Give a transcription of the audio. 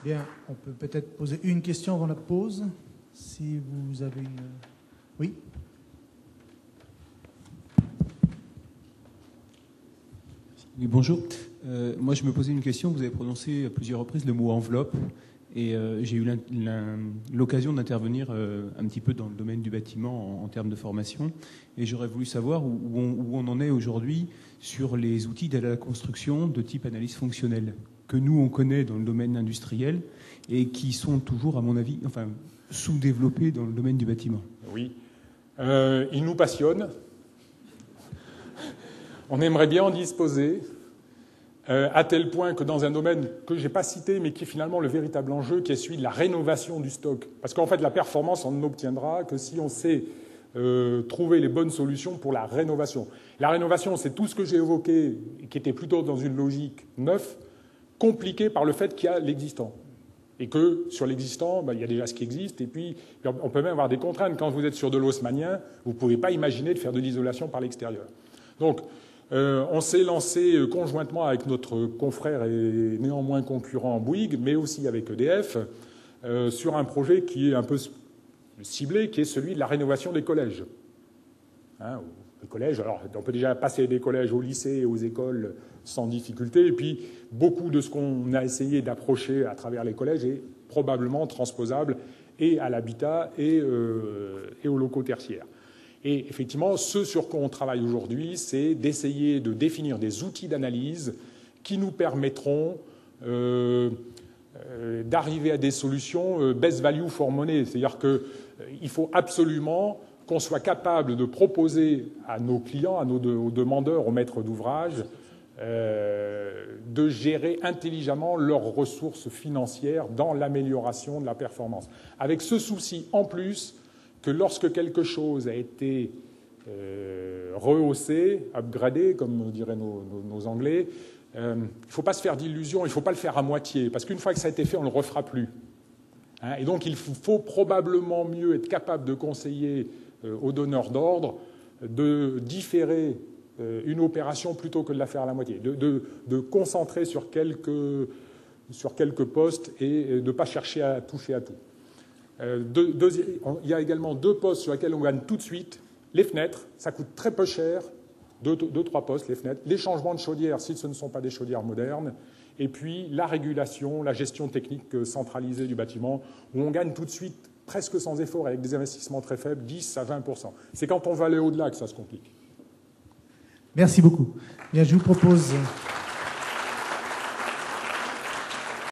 Bien, on peut peut-être poser une question avant la pause, si vous avez une... Oui. Oui, bonjour. Moi, je me posais une question. Vous avez prononcé à plusieurs reprises le mot enveloppe. Et j'ai eu l'occasion d'intervenir un petit peu dans le domaine du bâtiment en termes de formation. Et j'aurais voulu savoir où on en est aujourd'hui sur les outils de la construction de type analyse fonctionnelle, que nous, on connaît dans le domaine industriel et qui sont toujours, à mon avis, sous-développés dans le domaine du bâtiment. Oui. Ils nous passionnent. On aimerait bien en disposer, à tel point que dans un domaine que je n'ai pas cité, mais qui est finalement le véritable enjeu, qui est celui de la rénovation du stock. Parce qu'en fait, la performance, on n'obtiendra que si on sait trouver les bonnes solutions pour la rénovation. La rénovation, c'est tout ce que j'ai évoqué, qui était plutôt dans une logique neuf, compliqué par le fait qu'il y a l'existant. Et que sur l'existant, il y a déjà ce qui existe, et puis on peut même avoir des contraintes. Quand vous êtes sur de l'haussmannien, vous ne pouvez pas imaginer de faire de l'isolation par l'extérieur. Donc, on s'est lancé conjointement avec notre confrère et néanmoins concurrent Bouygues, mais aussi avec EDF, sur un projet qui est un peu ciblé, qui est celui de la rénovation des collèges. Les collèges, alors on peut déjà passer des collèges aux lycées et aux écoles sans difficulté, et puis beaucoup de ce qu'on a essayé d'approcher à travers les collèges est probablement transposable et à l'habitat et aux locaux tertiaires. Et effectivement, ce sur quoi on travaille aujourd'hui, c'est d'essayer de définir des outils d'analyse qui nous permettront d'arriver à des solutions best value for money. C'est-à-dire qu'il faut absolument qu'on soit capable de proposer à nos clients, aux demandeurs, aux maîtres d'ouvrage, de gérer intelligemment leurs ressources financières dans l'amélioration de la performance. Avec ce souci en plus que lorsque quelque chose a été rehaussé, upgradé, comme diraient nos Anglais, il ne faut pas se faire d'illusions, il ne faut pas le faire à moitié, parce qu'une fois que ça a été fait, on ne le refera plus. Et donc il faut probablement mieux être capable de conseiller aux donneurs d'ordre de différer une opération plutôt que de la faire à la moitié, de concentrer sur quelques postes et de ne pas chercher à toucher à tout. Il y a également 2 postes sur lesquels on gagne tout de suite. Les fenêtres, ça coûte très peu cher, 2-3 postes, les fenêtres. Les changements de chaudière, si ce ne sont pas des chaudières modernes. Et puis la régulation, la gestion technique centralisée du bâtiment, où on gagne tout de suite, presque sans effort, avec des investissements très faibles, 10 à 20%. C'est quand on va aller au-delà que ça se complique. Merci beaucoup. Bien, je vous propose...